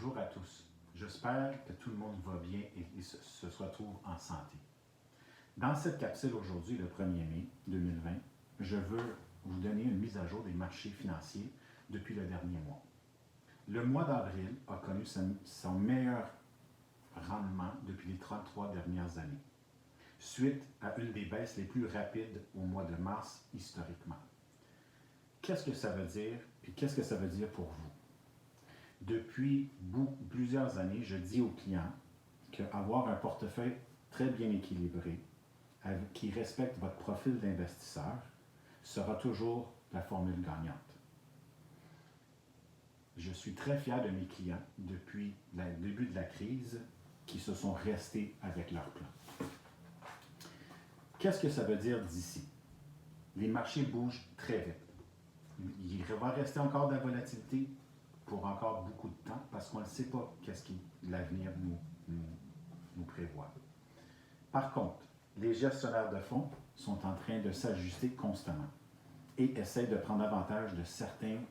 Bonjour à tous. J'espère que tout le monde va bien et se retrouve en santé. Dans cette capsule aujourd'hui, le 1er mai 2020, je veux vous donner une mise à jour des marchés financiers depuis le dernier mois. Le mois d'avril a connu son meilleur rendement depuis les 33 dernières années, suite à une des baisses les plus rapides au mois de mars historiquement. Qu'est-ce que ça veut dire et qu'est-ce que ça veut dire pour vous? Depuis plusieurs années, je dis aux clients qu'avoir un portefeuille très bien équilibré, qui respecte votre profil d'investisseur, sera toujours la formule gagnante. Je suis très fier de mes clients depuis le début de la crise qui se sont restés avec leur plan. Qu'est-ce que ça veut dire d'ici? Les marchés bougent très vite. Il va rester encore de la volatilité pour encore beaucoup de temps parce qu'on ne sait pas qu'est-ce que l'avenir nous prévoit. Par contre, les gestionnaires de fonds sont en train de s'ajuster constamment et essaient de prendre avantage de certaines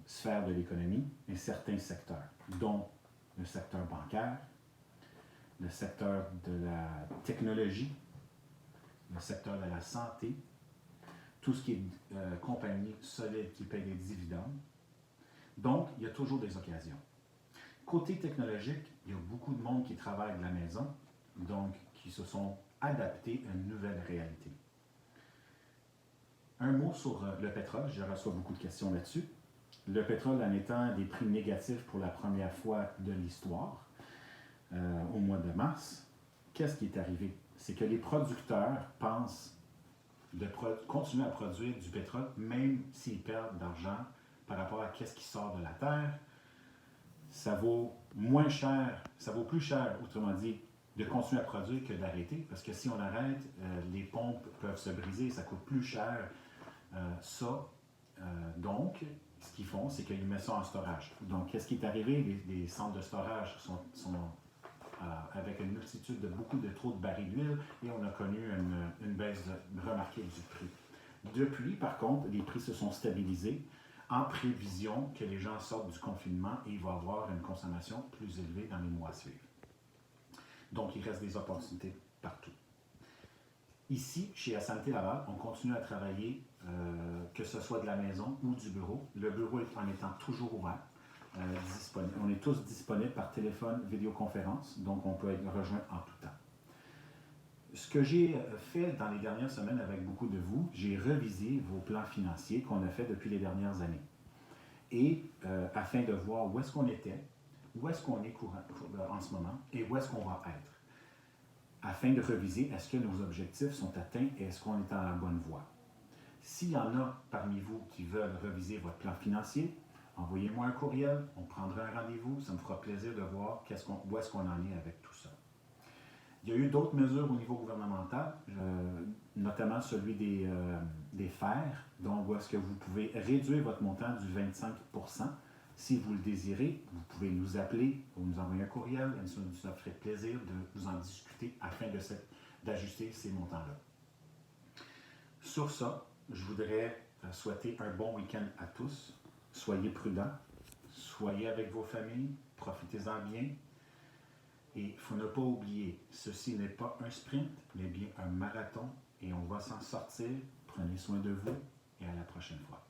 sphères de l'économie et certains secteurs, dont le secteur bancaire, le secteur de la technologie, le secteur de la santé, tout ce qui est compagnie solide qui paye des dividendes. Donc, il y a toujours des occasions. Côté technologique, il y a beaucoup de monde qui travaille de la maison, donc qui se sont adaptés à une nouvelle réalité. Un mot sur le pétrole, je reçois beaucoup de questions là-dessus. Le pétrole en étant des prix négatifs pour la première fois de l'histoire, au mois de mars, qu'est-ce qui est arrivé? C'est que les producteurs pensent de continuer à produire du pétrole, même s'ils perdent d'argent par rapport à ce qui sort de la terre. Ça vaut moins cher, ça vaut plus cher, autrement dit, de continuer à produire que d'arrêter, parce que si on arrête, les pompes peuvent se briser, ça coûte plus cher. Donc, ce qu'ils font, c'est qu'ils mettent ça en storage. Donc, qu'est-ce qui est arrivé? Les centres de storage sont avec une multitude de beaucoup de trop de barils d'huile et on a connu une baisse remarquée du prix. Depuis, par contre, les prix se sont stabilisés en prévision que les gens sortent du confinement et il va y avoir une consommation plus élevée dans les mois à suivre. Donc, il reste des opportunités partout. Ici, chez Assanté Laval, on continue à travailler, que ce soit de la maison ou du bureau. Le bureau en étant toujours ouvert. On est tous disponibles par téléphone, vidéoconférence, donc on peut être rejoint en tout temps. Ce que j'ai fait dans les dernières semaines avec beaucoup de vous, j'ai revisé vos plans financiers qu'on a fait depuis les dernières années. Et afin de voir où est-ce qu'on était, où est-ce qu'on est en ce moment et où est-ce qu'on va être. Afin de reviser, est-ce que nos objectifs sont atteints et est-ce qu'on est dans la bonne voie. S'il y en a parmi vous qui veulent reviser votre plan financier, envoyez-moi un courriel, on prendra un rendez-vous, ça me fera plaisir de voir où est-ce qu'on en est avec tout ça. Il y a eu d'autres mesures au niveau gouvernemental, notamment celui des fers, donc où est-ce que vous pouvez réduire votre montant du 25 %. Si vous le désirez, vous pouvez nous appeler ou nous envoyer un courriel, et ça nous ferait plaisir de vous en discuter afin d'ajuster ces montants-là. Sur ça, je voudrais souhaiter un bon week-end à tous. Soyez prudents, soyez avec vos familles, profitez-en bien. Et il faut ne pas oublier, ceci n'est pas un sprint, mais bien un marathon et on va s'en sortir. Prenez soin de vous et à la prochaine fois.